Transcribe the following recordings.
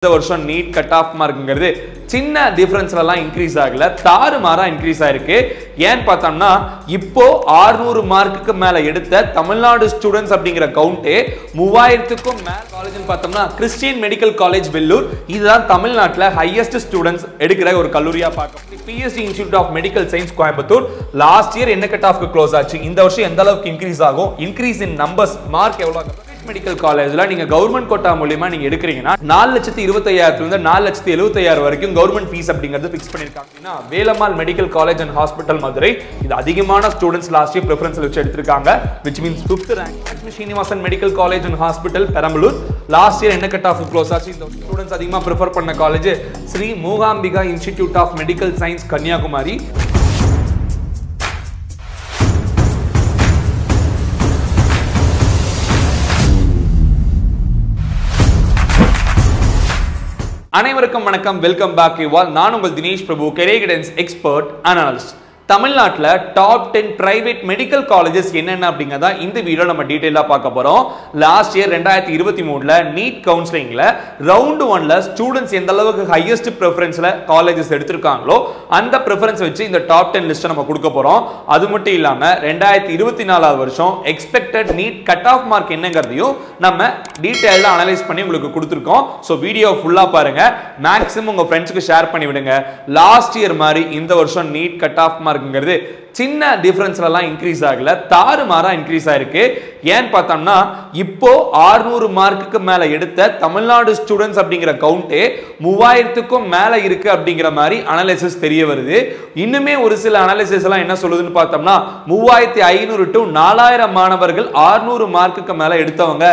இந்த வருஷம் NEET cut off மார்க்ங்கிறது சின்ன டிஃபரன்ஸ்ல இன்க்ரீஸ் ஆகல, தாறுமாறா இன்க்ரீஸ் ஆயிருக்கு. ஏன்னு பார்த்தோம்னா இப்போ 600 மார்க்குக்கு மேல எடுத்த தமிழ்நாடு ஸ்டூடெண்ட்ஸ் அப்படிங்கிற கவுண்டே 3000க்கும் மேல காலேஜ்னு பார்த்தோம்னா கிறிஸ்டியன் மெடிக்கல் காலேஜ் வெள்ளூர் இதுதான் தமிழ்நாட்டில் ஹையஸ்ட் ஸ்டூடெண்ட்ஸ் எடுக்கிற ஒரு கல்லூரியா பார்க்கணும். PST institute of medical science Coimbatore last year என்ன கட் ஆஃப்க்கு க்ளோஸ் ஆச்சு, இந்த வருஷம் எந்த அளவுக்கு இன்க்ரீஸ் ஆகும், இன்க்ரீஸ் இன் நம்பர்ஸ் மார்க் எவ்வளவு ஆகும். மெடிக்கல் காலேஜ்ல நீங்க கவர்மெண்ட் கோட்டா மூலமா நீங்க எடுக்கிறீங்கன்னா 4,25,000 இருந்து 4,75,000 வரைக்கும் கவர்மெண்ட் ஃபீஸ் அப்படிங்கிறது ஃபிக்ஸ் பண்ணிருக்காங்க. Velammal medical college and hospital Madurai இது அதிகமான ஸ்டூடெண்ட்ஸ் லாஸ்ட் இயர் பிரெஃபரன்ஸ் வச்சு எடுத்திருக்காங்க, which means 5th rank. Lakshmi Srinivasan medical college and hospital Perambalur last year என்ன கட் ஆஃப் க்ளோஸ் ஆச்சு, இந்த ஸ்டூடெண்ட்ஸ் அதிகமா ப்ரிஃபர் பண்ண college Sri Mookambika institute of medical science Kanyakumari. அனைவருக்கும் வணக்கம், வெல்கம் பேக் யூ ஆல். நான் உங்கள் Dinesh Prabhu, career guidance expert analyst. தமிழ்நாட்டில் டாப் 10 பிரைவேட் மெடிக்கல் காலேஜஸ் என்னென்ன அப்படிங்கிறதா இந்த வீடியோ நம்ம டீடைலா பார்க்க போறோம். லாஸ்ட் இயர் 2023 நீட் கவுன்சிலிங்ல ரவுண்ட் 1ல ஸ்டூடெண்ட்ஸ் எந்த அளவுக்கு ஹையஸ்ட் ப்ரிஃபரன்ஸ்ல காலேஜஸ் எடுத்திருக்காங்களோ அந்த ப்ரிஃபரன்ஸ் வச்சு இந்த டாப் 10 லிஸ்ட்டை நம்ம கொடுக்க போறோம். அது மட்டும் இல்லாம 2024 வருஷம் expected NEET cut off mark என்னங்கிறதையும் நம்ம டீடைலா அனலைஸ் பண்ணி உங்களுக்கு கொடுத்துருக்கோம். ஸோ வீடியோ ஃபுல்லா பாருங்க, மேக்ஸிமம் உங்க ஃப்ரெண்ட்ஸ்க்கு ஷேர் பண்ணி விடுங்க. லாஸ்ட் இயர் மாதிரி இந்த வருஷம் நீட் கட் ஆஃப் மார்க் சின்ன டிஃபரன்ஸ்ல இன்க்ரீஸ் ஆகல, தாறுமாறா இன்க்ரீஸ் ஆயிருக்கு. ஏன்னு பார்த்தோம்னா இப்போ 600 மார்க்குக்கு மேல எடுத்த தமிழ்நாடு ஸ்டூடெண்ட்ஸ் அப்படிங்கிற கவுண்டே 3000க்கும் மேல இருக்கு அப்படிங்கிற மாதிரி அனாலிசிஸ் தெரிய வருது. இன்னுமே ஒரு சில அனாலிசிஸ் எல்லாம் என்ன சொல்லுதுன்னு பார்த்தோம்னா 3500 to 4000 மாணவர்கள் 600 மார்க்குக்கு மேல எடுத்தவங்க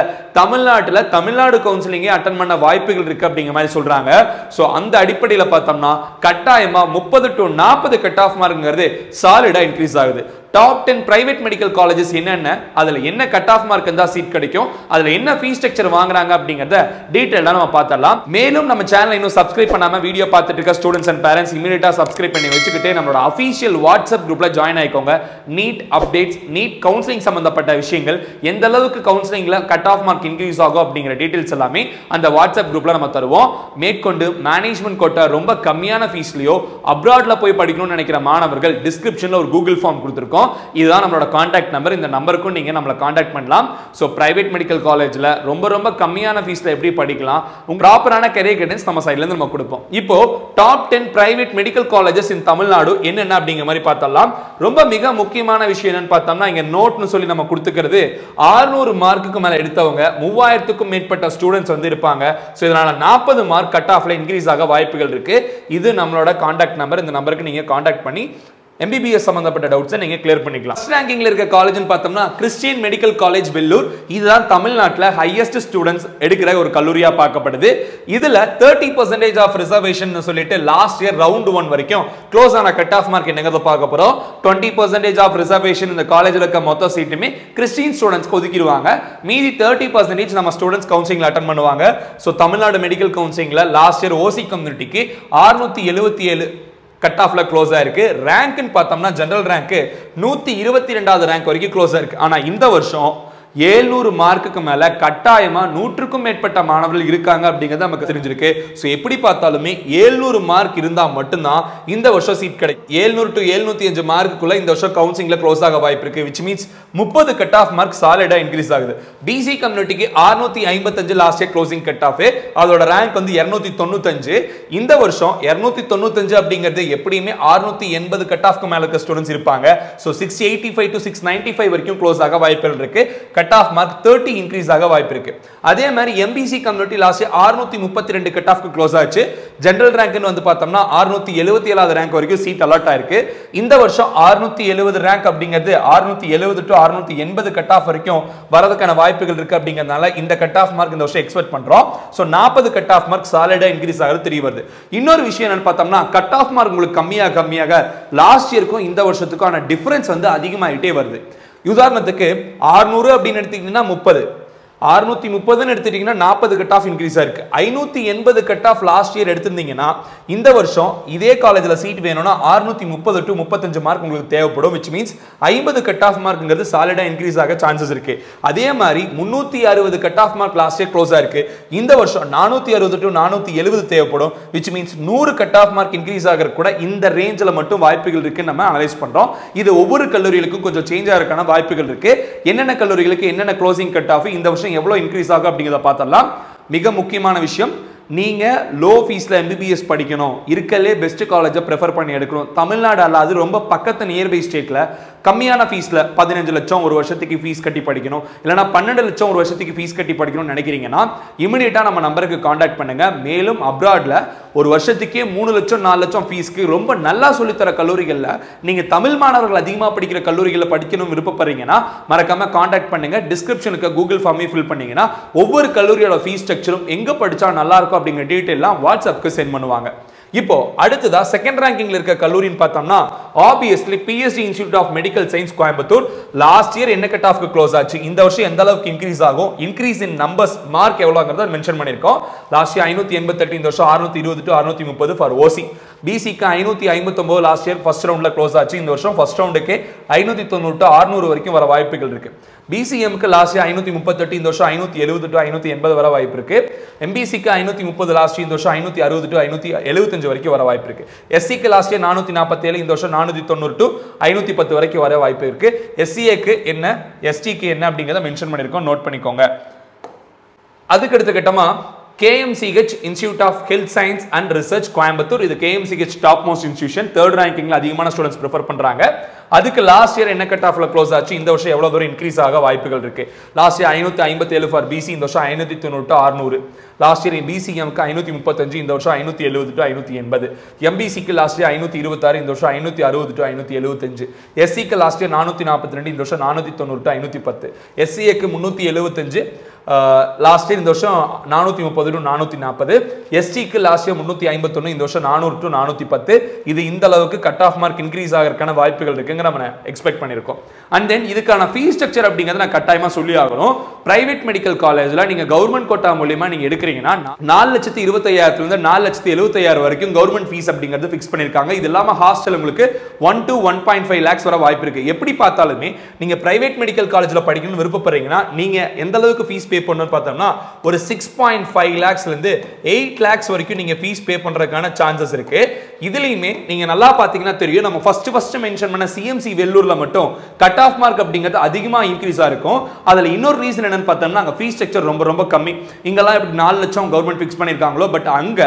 தமிழ்நாடு கவுன்சிலிங்கே அட்டன் பண்ண வாய்ப்புகள் இருக்கு அப்படிங்கிற மாதிரி சொல்றாங்க. சோ அந்த அடிப்படையில் பார்த்தோம்னா கட்டாயமா 30 to 40 கட் ஆஃப் மார்க்ங்கிறது சாலிடா இன்க்ரீஸ் ஆகுது. டாப் 10 பிரைவேட் மெடிக்கல் காலேஜஸ் என்னென்ன, அதுல என்ன கட் ஆஃப் மார்க் இருந்தா சீட் கிடைக்கும், அதுல என்ன ஃபீஸ் ஸ்ட்ரக்சர் வாங்குறாங்க அப்படிங்கறத டீடைலா நம்ம பார்த்தறலாம். மேலும் நம்ம சேனலை இன்னும் சப்ஸ்கிரைப் பண்ணாம வீடியோ பார்த்துட்டு இருக்க ஸ்டூடெண்ட்ஸ் அண்ட் பேரண்ட்ஸ் இமிடியேட்டா சப்ஸ்கிரைப் பண்ணி வச்சுக்கிட்டு நம்மளோட அஃபீஷியல் வாட்ஸ்அப் குரூப்ல ஜாயின் ஆயிக்கோங்க. நீட் அப்டேட்ஸ், நீட் கவுன்சிலிங் சம்பந்தப்பட்ட விஷயங்கள், எந்த அளவுக்கு கவுன்சிலிங்ல கட் ஆஃப் மார்க் இன்க்ரீஸ் ஆகும் அப்படிங்கிற டீடைல்ஸ் எல்லாமே அந்த வாட்ஸ்அப் குரூப்ல நம்ம தருவோம். மேற்கொண்டு மேனேஜ்மெண்ட் கோட்டா ரொம்ப கம்மியான ஃபீஸ்லயோ அப்ராட்ல போய் படிக்கணும்னு நினைக்கிற மாணவர்கள் டிஸ்கிரிப்ஷன்ல ஒரு கூகுள் ஃபார்ம் கொடுத்திருக்கோம். இதுதான் நம்மளோட கான்டாக்ட் நம்பர். இந்த நம்பருக்கும் நீங்க நம்மள கான்டாக்ட் பண்ணலாம். சோ பிரைவேட் மெடிக்கல் காலேஜ்ல ரொம்ப கம்மியான ஃபீஸ்ல எப்படி படிக்கலாம், உங்க ப்ராப்பரான கெரியர் கைடன்ஸ் நம்ம சைடுல இருந்து நம்ம கொடுப்போம். இப்போ டாப் 10 பிரைவேட் மெடிக்கல் காலேஜஸ் இன் தமிழ்நாடு என்னென்ன அப்படிங்கிற மாதிரி பார்த்தலாம். ரொம்ப மிக முக்கியமான விஷயம் என்னன்னு பார்த்தோம்னா இங்க நோட்னு சொல்லி நம்ம கொடுத்துக்கிறது 600 மார்க்குக்கு மேல எடுத்தவங்க 3000க்கும் மேற்பட்ட ஸ்டூடெண்ட்ஸ் வந்து இருப்பாங்க. சோ இதனால 40 மார்க் கட் ஆஃப்ல இன்க்ரீஸ் ஆக வாய்ப்புகள் இருக்கு. இது நம்மளோட கான்டாக்ட் நம்பர். இந்த நம்பருக்கு நீங்க கான்டாக்ட் பண்ணி MBBS சம்பந்தப்பட்ட டவுட்ஸை நீங்க கிளியர் பண்ணிக்கலாம். ஃபர்ஸ்ட் ரேங்கிங்ல இருக்க காலேஜ்னு பார்த்தோம்னா கிறிஸ்டியன் மெடிக்கல் காலேஜ் வெள்ளூர் இதுதான் தமிழ்நாட்டில் ஹையஸ்ட் ஸ்டூடெண்ட்ஸ் எடுக்கிற ஒரு கல்லூரியா பார்க்கப்படுது. இதுல 30% ஆஃப் ரிசர்வேஷன் சொல்லிட்டு லாஸ்ட் இயர் ரவுண்ட் 1 வரைக்கும் க்ளோஸ் ஆன கட் ஆஃப் மார்க் என்னங்கிறத பார்க்க போறோம். 20% ஆஃப் ரிசர்வேஷன் இந்த காலேஜ்ல இருக்க மொத்த சீட்டுமே கிறிஸ்டியன் ஸ்டூடெண்ட்ஸ்க்கு ஒதுக்கிடுவாங்க. மீதி 30% நம்ம ஸ்டூடெண்ட்ஸ் கவுன்சிலிங்ல அட்டெண்ட் பண்ணுவாங்க. சோ தமிழ்நாடு மெடிக்கல் கவுன்சிலிங்ல லாஸ்ட் இயர் ஓசி கம்யூனிட்டிக்கு 677 கட் ஆஃப்ல க்ளோஸ் ஆயிருக்கு. ரேங்க்னு பார்த்தோம்னா ஜெனரல் ரேங்க் 122வது ரேங்க் வரைக்கும் க்ளோஸ் ஆயிருக்கு. ஆனா இந்த வருஷம் 700 மார்க்குக்கு மேல கட்டாயமா 100க்கும் மேற்பட்ட மாணவர்கள் இருக்காங்க அப்படிங்கிறது நமக்கு தெரிஞ்சிருக்கு. சோ எப்படி பார்த்தாலுமே 700 மார்க் இருந்தா மட்டும்தான் இந்த வருஷம் சீட் கிடைக்கும். 700 to 705 மார்க்குள்ள இந்த வருஷம் கவுன்சிலிங்ல க்ளோஸ் ஆக வாய்ப்பு இருக்கு. which means 30 cut off mark சாலிடா இன்க்ரீஸ் ஆகுது. பிசி கம்யூனிட்டிக்கு 655 last year closing cut off, அதோட ரேங்க் வந்து 295. இந்த வருஷம் 295 அப்படிங்கிறது எப்படியுமே 680 கட் ஆஃப்க்கு மேல இருக்க ஸ்டூடெண்ட்ஸ் இருப்பாங்க. சோ 685 to 695 வரைக்கும் க்ளோஸ் ஆக வாய்ப்புகள் இருக்கு. கட் ஆஃப் மார்க் 30 இன்க்ரீஸ் ஆக வாய்ப்பு இருக்கு. அதே மாதிரி எம்பிசி கம்யூனிட்டி லாஸ்ட் 632 கட் ஆஃப்க்கு க்ளோஸ் ஆச்சு. ஜெனரல் ரேங்க்னு வந்து பார்த்தோம்னா 677வது ரேங்க் வரைக்கும் சீட் அலாட் ஆயிருக்கு. இந்த வருஷம் 670 ரேங்க் அப்படிங்கிறது 670 to 680 கட் ஆஃப் வரைக்கும் வரதுக்கான வாய்ப்புகள் இருக்கு. அப்படிங்கிறதுனால இந்த கட் ஆஃப் மார்க் இந்த வருஷம் எக்ஸ்பெக்ட் பண்றோம். சோ 40 கட் ஆஃப் மார்க் சாலிடா இன்க்ரீஸ் ஆகிறது தெரிய வருது. இன்னொரு விஷயம் என்னன்னு பார்த்தோம்னா கட் ஆஃப் மார்க் உங்களுக்கு கம்மியாக லாஸ்ட் இயருக்கும் இந்த வருஷத்துக்கான டிஃபரன்ஸ் வந்து அதிகமாயிட்டே வருது. உதாரணத்துக்கு 600 அப்படின்னு எடுத்தீங்கன்னா 30, 630 எடுத்துட்டீங்கன்னா 40 கட் ஆஃப் இன்க்ரீஸ் ஆயிருக்கு. 580 கட் ஆஃப் லாஸ்ட் இயர் எடுத்திருந்தீங்கன்னா இந்த வருஷம் இதே காலேஜ்ல சீட் வேணும்னா 630 to 35 மார்க் உங்களுக்கு தேவைப்படும். which means 50 கட் ஆஃப் மார்க்ங்கிறது சாலிடா இன்க்ரீஸ் ஆக சான்சஸ் இருக்கு. அதே மாதிரி 360 cut off mark last year close ஆயிருக்கு. இந்த வருஷம் 460 to 470 தேவைப்படும். which means 100 cut off mark increase ஆக கூட இந்த ரேஞ்சில மட்டும் வாய்ப்புகள் இருக்கு நம்ம அனலைஸ் பண்றோம். இது ஒவ்வொரு கல்லூரிகளுக்கும் கொஞ்சம் சேஞ்ச் ஆகிறதுக்கான வாய்ப்புகள் இருக்கு. என்னென்ன கல்லூரிகளுக்கு என்னென்ன க்ளோசிங் கட் ஆஃப் இந்த வருஷம் எவ்வளவு இன்க்ரீஸ் ஆகும் அப்படிங்கறத பார்த்தலாம். மிக முக்கியமான விஷயம், நீங்க லோ ஃபீஸ்ல MBBS படிக்கணும், இருக்கலே பெஸ்ட் காலேஜை ப்ரிஃபர் பண்ணி எடுக்கணும், தமிழ்நாடு அல்லாது ரொம்ப பக்கத்து நியர்பை ஸ்டேட்ல கம்மியான ஃபீஸ்ல 15 லட்சம் ஒரு வருஷத்துக்கு ஃபீஸ் கட்டி படிக்கணும், இல்லனா 12 லட்சம் ஒரு வருஷத்துக்கு ஃபீஸ் கட்டி படிக்கணும்னு நினைக்கிறீங்கன்னா இமிடியேட்டா நம்ம நம்பருக்கு காண்டாக்ட் பண்ணுங்க. மேலும் அப்ராட்ல ஒரு வருஷத்துக்கே 3 லட்சம் 4 லட்சம் ஃபீஸ்க்கு ரொம்ப நல்லா சொல்லித்தர கல்லூரிகள்ல நீங்க தமிழ் மாணவர்கள் அதிகமா படிக்கிற கல்லூரிகளை படிக்கணும் விருப்பப்படுறீங்கன்னா மறக்காம காண்டாக்ட் பண்ணுங்க. டிஸ்கிரிப்ஷனுக்கு கூகுள் ஃபார்மே ஃபில் பண்ணீங்கன்னா ஒவ்வொரு கல்லூரியோட ஃபீஸ் ஸ்ட்ரக்சரும் எங்க படிச்சா நல்லா இருக்கும் அப்படிங்கிற டீடைல்லாம் வாட்ஸ்அப்க்கு சென்ட் பண்ணுவாங்க. இப்போ அடுத்ததா செகண்ட் ரேங்கிங்ல இருக்க கல்லூரின்னு பார்த்தோம்னா obviously PSG institute of medical science Coimbatore. Last year என்ன கட் ஆஃப்க்கு க்ளோஸ் ஆச்சு, இந்த வருஷம் எந்த அளவுக்கு இன்க்ரீஸ் ஆகும், இன்க்ரீஸ் இன் நம்பர்ஸ் மார்க் எவ்வளவுங்கறத மென்ஷன் பண்ணிருக்கோம். லாஸ்ட் இயர் 588, இந்த வருஷம் 620 to 630 ஃபார் OC. BCக்கு 559 லாஸ்ட் இயர் ஃபர்ஸ்ட் ரவுண்ட்ல க்ளோஸ் ஆச்சு. இந்த வருஷம் ஃபர்ஸ்ட் ரவுண்டுக்கு 590 to 600 வரைக்கும் வர வாய்ப்புகள் இருக்கு. BCMக்கு லாஸ்ட் இயர் 538, இந்த வருஷம் 570 to 580 வர வாய்ப்பு இருக்கு. MBCக்கு 530 லாஸ்ட் இந்த வருஷம் 560 to 575 வரைக்கும் வர வாய்ப்பு இருக்கு. SCக்கு லாஸ்ட் இயர் 447, இந்த வருஷம் 490 to 510 வரைக்கும் வர வாய்ப்பு இருக்கு. SCAக்கு என்ன, STக்கு என்ன அப்படிங்கறத மென்ஷன் பண்ணிருக்கோம், நோட் பண்ணிக்கோங்க. அதுக்கு அடுத்த கட்டமா KMCH institute of health science and research Coimbatore. இது KMCH top most institution, third ரேங்கிங்ல அதிகமான ஸ்டூடெண்ட்ஸ் ப்ரிஃபர் பண்றாங்க. அதுக்கு லாஸ்ட் இயர் என்ன கட் ஆஃப்ல க்ளோஸ் ஆச்சு, இந்த வருஷம் எவ்வளவு தூரம் இன்க்ரீஸ் ஆக வாய்ப்புகள் இருக்கு. லாஸ்ட் இயர் 557 ஃபார் BC, இந்த வருஷம் 590 to 600. லாஸ்ட் இயர் BCMக்கு 535, இந்த வருஷம் 570 to 580. MBCக்கு லாஸ்ட் இயர் 526, இந்த வருஷம் 560 to 575. SCக்கு லாஸ்ட் இயர் 442, இந்த வருஷம் 490 to 510. SCAக்கு 375, லாஸ்ட் இயர் இந்த வருஷம் 430 to 440. STக்கு லாஸ்ட் இயர் 351, இந்த வருஷம் 400 to 410. இது இந்த அளவுக்கு கட் ஆஃப் மார்க் இன்க்ரீஸ் ஆகிறதுக்கான வாய்ப்புகள் இருக்குங்க நம்ம எக்ஸ்பெக்ட் பண்ணிருக்கோம். அண்ட் தென் இதுக்கான ஃபீஸ் ஸ்ட்ரக்சர் அப்படிங்கறத நான் கட்டாயமா சொல்லி ஆகணும். பிரைவேட் மெடிக்கல் காலேஜ்ல நீங்க கவர்மெண்ட் கோட்டா மூலமா நீங்க எடுக்கிறீங்கன்னா 4,25,000 இருந்து 4,75,000 வரைக்கும் கவர்மெண்ட் ஃபீஸ் அப்படிங்கிறது ஃபிக்ஸ் பண்ணிருக்காங்க. இது இல்லாம ஹாஸ்டல் உங்களுக்கு 1 to 1.5 lakhs வர வாய்ப்பு இருக்கு. எப்படி பார்த்தாலுமே நீங்க பிரைவேட் மெடிக்கல் காலேஜ்ல படிக்கணும்னு விருப்பப்படுறீங்கன்னா நீங்க எந்த அளவுக்கு ஃபீஸ் பே பண்ணணும்னு பார்த்தோம்னா ஒரு 6.5 lakhsல இருந்து 8 lakhs வரைக்கும் நீங்க ஃபீஸ் பே பண்றதுக்கான சான்சஸ் இருக்கு. இதுலயுமே நீங்க நல்லா பாத்தீங்கன்னா தெரியும், நம்ம ஃபர்ஸ்ட் மென்ஷன் பண்ண CMC வெள்ளூர்ல மட்டும் கட் ஆஃப் மார்க் அப்படிங்கிறது அதிகமா இன்க்ரீஸ் ஆயிருக்கும். அதுல இன்னொரு ரீசன் என்னன்னு பார்த்தோம்னா அங்க ஃபீஸ் ஸ்ட்ரக்சர் ரொம்ப ரொம்ப கம்மி. இங்கெல்லாம் இப்படி 4 லட்சம் கவர்மெண்ட் ஃபிக்ஸ் பண்ணிருக்காங்களோ, பட் அங்க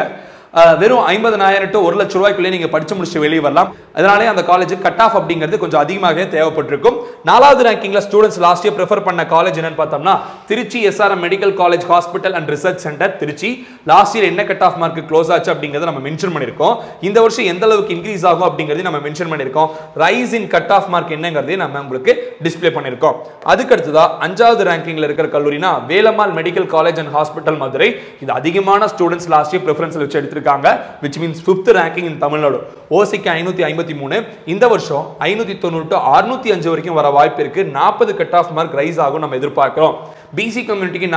வெறும் 50,000 to 1 லட்சம் ரூபாய்க்குள்ளே நீங்க படிச்சு முடிச்சு வெளியே வரலாம். அதனாலே அந்த காலேஜ் கட் ஆஃப் அப்படிங்கிறது கொஞ்சம் அதிகமாகவே தேவைப்பட்டிருக்கும். 4வது ரேங்கிங்ல ஸ்டூடெண்ட்ஸ் லாஸ்ட் இயர் ப்ரிஃபர் பண்ண காலேஜ் என்னன்னு பார்த்தோம்னா Tiruchi SRM medical college hospital and research centre Tiruchi. Last year என்ன கட் ஆஃப் மார்க் க்ளோஸ் ஆச்சு அப்படிங்கறத நம்ம மென்ஷன் பண்ணிருக்கோம். இந்த வருஷம் எந்த அளவுக்கு இன்க்ரீஸ் ஆகும் அப்படிங்கறதை நம்ம மென்ஷன் பண்ணிருக்கோம். Rise in cut off mark என்னங்கறதை நம்ம உங்களுக்கு டிஸ்ப்ளே பண்ணிருக்கோம். அதுக்கு அடுத்ததா 5வது ரேங்கிங்ல இருக்கிற கல்லூரினா Velammal medical college and hospital Madurai. இது அதிகமான ஸ்டூடெண்ட்ஸ் லாஸ்ட் இயர் பிரெஃபரன்ஸ்ல வச்சு எடுத்திருக்காங்க. which means 5th ranking in Tamil Nadu. OCக்கு 553, இந்த வருஷம் 590 to 605 வரைக்கும் வர வாய்ப்பு இருக்கு. 40 கட் ஆஃப் மார்க் ரைஸ் ஆகும் நம்ம எதிர்பார்க்கிறோம். BC கம்யூனிட்டிக்கு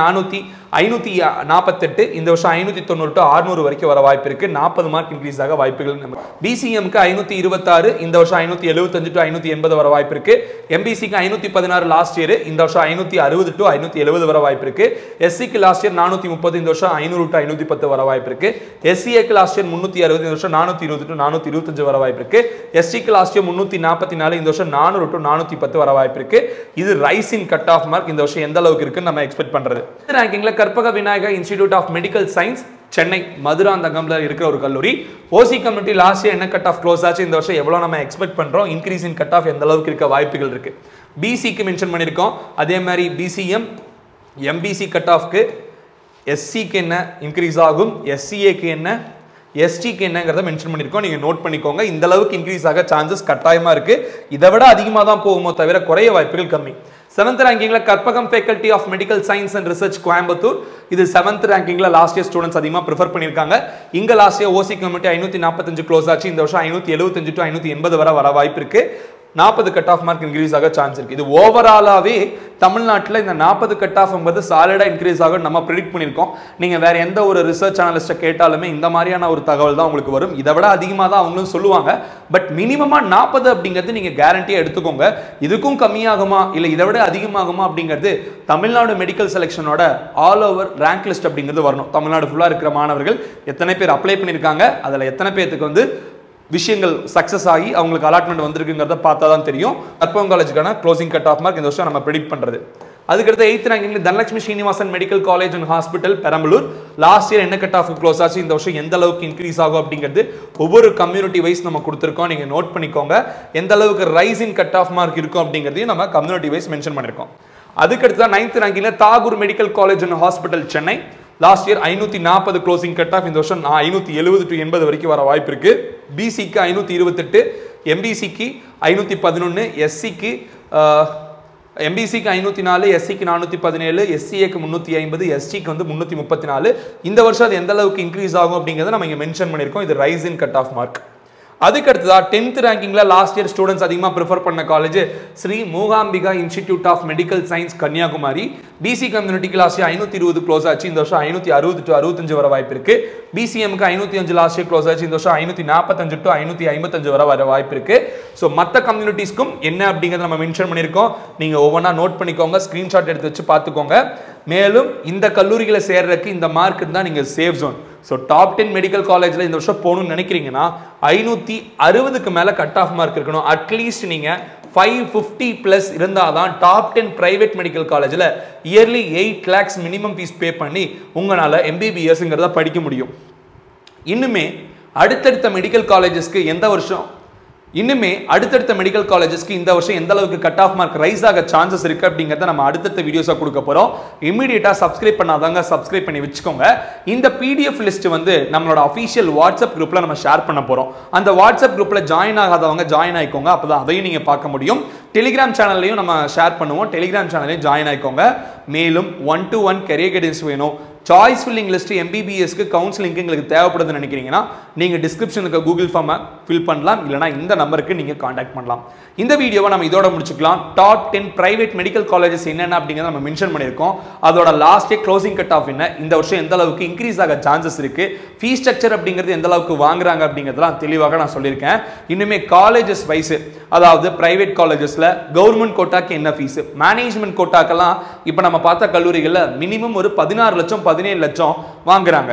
548, இந்த வருஷம் 590 to 600 வரைக்கும் வர வாய்ப்பு இருக்கு. 40 மார்க் இன்க்ரீஸ் ஆக வாய்ப்புகள். BCMக்கு 526, இந்த வருஷம் 575 to 580 வர வாய்ப்பு இருக்கு. MBCக்கு 516 லாஸ்ட் இயர், இந்த வருஷம் 560 to 570 வர வாய்ப்பு இருக்கு. SCக்கு லாஸ்ட் இயர் 430, இந்த வருஷம் 500 to 510 வர வாய்ப்பு இருக்கு. SCAக்கு லாஸ்ட் இயர் 360, இந்த வருஷம் 420 to 425 வர வாய்ப்பு இருக்கு. STக்கு லாஸ்ட் இயர் 344, இந்த வருஷம் 400 to 410 வர வாய்ப்பு இருக்கு. இது rise in cut off mark இந்த வருஷம் எந்த அளவுக்கு இருக்கு நம்ம எக்ஸ்பெக்ட் பண்றது. ரேங்கிங்ல Karpaga Vinayagar institute of medical science Chennai மதுராந்தகம்ல இருக்கிற ஒரு கல்லூரி. OC கம்யூனிட்டி லாஸ்ட் இயர் என்ன கட் ஆஃப் க்ளோஸ் ஆச்சு, இந்த வருஷம் எவ்வளவு நம்ம எக்ஸ்பெக்ட் பண்றோம், இன்க்ரீஸ் இன் கட் ஆஃப் எந்த அளவுக்கு இருக்க வாய்ப்புகள் இருக்கு. BCக்கு மென்ஷன் பண்ணிருக்கோம். அதே மாதிரி BCM MBC கட் ஆஃப்க்கு SCக்கு என்ன இன்க்ரீஸ் ஆகும், SCAக்கு என்ன, STக்கு என்னங்கறத மென்ஷன் பண்ணிருக்கோம். நீங்க நோட் பண்ணிக்கோங்க. இந்த அளவுக்கு இன்க்ரீஸ் ஆக சான்சஸ் கட்டாயமா இருக்கு. இதை விட அதிகமா தான் போகுமோ தவிர குறைய வாய்ப்புகள் கம்மி. 7th ரேங்கிங்ல Karpagam faculty of medical science and research Coimbatore. இது 7th ரேங்கிங்ல லாஸ்ட் இயர் ஸ்டூடெண்ட்ஸ் அதிகமா ப்ரிஃபர் பண்ணிருக்காங்க. இங்க last year OC community 545 close ஆச்சு. இந்த வருஷம் 575 to 580 வர வாய்ப்பு இருக்கு. 40 கட் ஆஃப் மார்க் இன்க்ரீஸ் ஆக சான்ஸ் இருக்கு. இது ஓவராலாவே தமிழ்நாட்டில் இந்த 40 கட் ஆஃப் என்பது சாலிடா இன்க்ரீஸ் ஆகும் நம்ம ப்ரெடிக்ட் பண்ணியிருக்கோம். நீங்க வேற எந்த ஒரு ரிசர்ச் அனலிஸ்ட்டை கேட்டாலுமே இந்த மாதிரியான ஒரு தகவல் தான் உங்களுக்கு வரும். இதை விட அதிகமாக தான் அவங்களும் சொல்லுவாங்க. பட் மினிமமா 40 அப்படிங்கிறது நீங்க கேரண்டியா எடுத்துக்கோங்க. இதுக்கும் கம்மியாகுமா இல்லை இதை விட அதிகமாகுமா அப்படிங்கிறது தமிழ்நாடு மெடிக்கல் செலெக்ஷனோட ஆல் ஓவர் ரேங்க் லிஸ்ட் அப்படிங்கிறது வரணும். தமிழ்நாடு ஃபுல்லா இருக்கிற மாணவர்கள் எத்தனை பேர் அப்ளை பண்ணியிருக்காங்க, அதில் எத்தனை பேருக்கு வந்து விஷயங்கள் சக்சஸ் ஆகி அவங்களுக்கு அலாட்மெண்ட் வந்திருக்குங்கிறத பார்த்தா தான் தெரியும். கற்பகம் காலேஜுக்கான க்ளோசிங் கட் ஆஃப் மார்க் இந்த வருஷம் நம்ம ப்ரெடிக்ட் பண்றது. அதுக்கடுத்து 8th ரேங்கிங்ல Dhanalakshmi Srinivasan medical college and hospital Perambalur. Last year என்ன கட் ஆஃப் க்ளோஸ் ஆச்சு, இந்த வருஷம் எந்த அளவுக்கு இன்க்ரீஸ் ஆகும் அப்படிங்கிறது ஒவ்வொரு கம்யூனிட்டி வைஸ் நம்ம கொடுத்துருக்கோம். நீங்க நோட் பண்ணிக்கோங்க. எந்த அளவுக்கு rice in cut off mark இருக்கும் அப்படிங்கிறதையும் நம்ம கம்யூனிட்டி வைஸ் மென்ஷன் பண்ணிருக்கோம். அதுக்கடுத்து தான் 9th ரேங்கிங்ல Tagore medical college and hospital Chennai. Last year 540 closing cut off. இந்த வருஷம் 570 to 80 வரைக்கும் வர வாய்ப்பு இருக்கு. பிசிக்கு 528, எம்பிசிக்கு 511, எஸ்சிக்கு எம்பிசிக்கு 504, எஸ்சிக்கு 417, எஸ்சிஏக்கு 350, எஸ்டிக்கு வந்து 334. இந்த வருஷம் அது எந்த அளவுக்கு இன்க்ரீஸ் ஆகும் அப்படிங்கிறத நம்ம இங்க மென்ஷன் பண்ணியிருக்கோம். இது rise in cut off mark. அதுக்கடுத்ததா 10th ரேங்கிங்ல லாஸ்ட் இயர் ஸ்டூடெண்ட்ஸ் அதிகமாக ப்ரிஃபர் பண்ண college Sri Mookambika institute of medical science Kanyakumari. BC கம்யூனிட்டிக்கு லாஸ்ட் இயர் 520 க்ளோஸ் ஆச்சு. இந்த வருஷம் 560 to 65 வர வாய்ப்பு இருக்கு. பிசிஎம்க்கு 505 லாஸ்ட் இயர் க்ளோஸ் ஆச்சு. இந்த வருஷம் 545 to 555 வர வாய்ப்பு இருக்கு. ஸோ மற்ற கம்யூனிட்டிஸ்க்கும் என்ன அப்படிங்கிறத நம்ம மென்ஷன் பண்ணியிருக்கோம். நீங்க ஒவ்வொன்றா நோட் பண்ணிக்கோங்க, ஸ்கிரீன்ஷாட் எடுத்து வச்சு பார்த்துக்கோங்க. மேலும் இந்த கல்லூரிகளை சேர்றதுக்கு இந்த மார்க் தான் நீங்க safe zone. So top 10 medical காலேஜில் இந்த வருஷம் போகணும்னு நினைக்கிறீங்கன்னா 560க்கு மேலே கட் ஆஃப் மார்க் இருக்கணும். அட்லீஸ்ட் நீங்கள் 550 ப்ளஸ் இருந்தால் தான் டாப் 10 பிரைவேட் மெடிக்கல் காலேஜில் yearly 8 lakhs minimum fees pay பண்ணி உங்களால் MBBSங்கிறத படிக்க முடியும். இன்னுமே அடுத்தடுத்த மெடிக்கல் காலேஜஸ்க்கு இந்த வருஷம் எந்த அளவுக்கு கட் ஆஃப் மார்க் ரைஸ் ஆக சான்சஸ் இருக்கு அப்படிங்கறத நம்ம அடுத்த வீடியோஸா கொடுக்க போறோம். இமிடியேட்டா சப்ஸ்கிரைப் பண்ணாதவங்க சப்ஸ்கிரைப் பண்ணி வச்சுக்கோங்க. இந்த PDF லிஸ்ட் வந்து நம்மளோட அஃபிஷியல் வாட்ஸ்அப் குரூப்ல நம்ம ஷேர் பண்ண போறோம். அந்த வாட்ஸ்அப் குரூப்ல ஜாயின் ஆகாதவங்க ஜாயின் ஆயிக்கோங்க. அப்பதான் அதையும் நீங்க பார்க்க முடியும். டெலிகிராம் சேனல்லையும் நம்ம ஷேர் பண்ணுவோம். டெலிகிராம் சேனல்லையும் ஜாயின் ஆயிக்கோங்க. மேலும் 1-to-1 கரியர் கைடன்ஸ் வேணும், சாய்ஸ் ஃபில்லிங் லிஸ்ட் MBBSக்கு கவுன்சிலிங்க்கு எங்களுக்கு தேவைப்படுதுன்னு நினைக்கிறீங்கன்னா நீங்க டிஸ்கிரிப்ஷனுக்கு கூகுள் ஃபார்மை ஃபில் பண்ணலாம், இல்லைனா இந்த நம்பருக்கு நீங்க காண்டாக்ட் பண்ணலாம். இந்த வீடியோவை நம்ம இதோட முடிச்சுக்கலாம். டாப் 10 பிரைவேட் மெடிக்கல் காலேஜஸ் என்னென்ன அப்படிங்கிறத நம்ம மென்ஷன் பண்ணியிருக்கோம். அதோட last year closing cut of என்ன, இந்த வருஷம் எந்த அளவுக்கு இன்க்ரீஸ் ஆக சான்சஸ் இருக்கு, ஃபீஸ் ஸ்ட்ரக்சர் அப்படிங்கிறது எந்த அளவுக்கு வாங்குறாங்க அப்படிங்கிறதுலாம் தெளிவாக நான் சொல்லியிருக்கேன். இன்னுமே காலேஜஸ் வைஸ், அதாவது பிரைவேட் காலேஜஸ்ல கவர்மெண்ட் கோட்டாக்கு என்ன ஃபீஸ், மேனேஜ்மெண்ட் கோட்டாக்கெல்லாம் இப்போ நம்ம பார்த்த கல்லூரிகளில் மினிமம் ஒரு 16 லட்சம் 17 லட்சம் வாங்குறாங்க.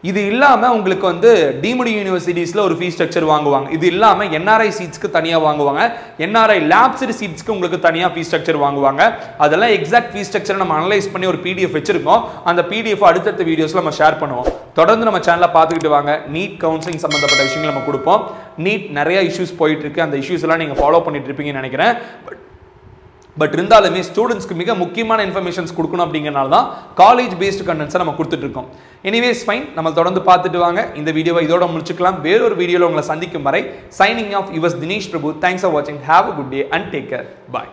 இது இல்லாம உங்களுக்கு வந்து டீம்டு யூனிவர்சிட்டிஸ்ல ஒரு ஃபீஸ் ஸ்ட்ரக்சர் வாங்குவாங்க. இது இல்லாம NRI சீட்ஸ்க்கு தனியா வாங்குவாங்க, NRI லேப்ஸ்டு சீட்ஸ்க்கு உங்களுக்கு தனியா ஃபீஸ் ஸ்ட்ரக்சர் வாங்குவாங்க. அதெல்லாம் எக்ஸாக்ட் ஃபீஸ் ஸ்ட்ரக்சர் நம்ம அனலைஸ் பண்ணி ஒரு PDF வச்சிருக்கோம். அந்த PDF அடுத்தடுத்த வீடியோஸ்ல நம்ம ஷேர் பண்ணுவோம். தொடர்ந்து நம்ம சேனலை பார்த்துக்கிட்டு வாங்க. நீட் கவுன்சிலிங் சம்பந்தப்பட்ட விஷயங்கள் நம்ம கொடுப்போம். நீட் நிறைய இஷ்யூஸ் போயிட்டு இருக்கு. அந்த இஷ்யூஸ் எல்லாம் நீங்க ஃபாலோ பண்ணிட்டு இருப்பீங்கன்னு நினைக்கிறேன். பட் இருந்தாலுமே ஸ்டூடெண்ட்ஸ்க்கு மிக முக்கியமான இன்ஃபர்மேஷன்ஸ் கொடுக்கணும் அப்படிங்கிறனால தான் காலேஜ் பேஸ்டு கண்டென்ட்ஸை நம்ம கொடுத்துட்டு இருக்கோம். எனிவேஸ் ஃபைன், நம்ம தொடர்ந்து பார்த்துட்டு வாங்க. இந்த வீடியோவை இதோட முடிச்சுக்கலாம். வேறொரு வீடியோவில் உங்களை சந்திக்கும் வரை signing off yours Dinesh Prabhu. Thanks for வாட்சிங். Have a good day and take care. Bye.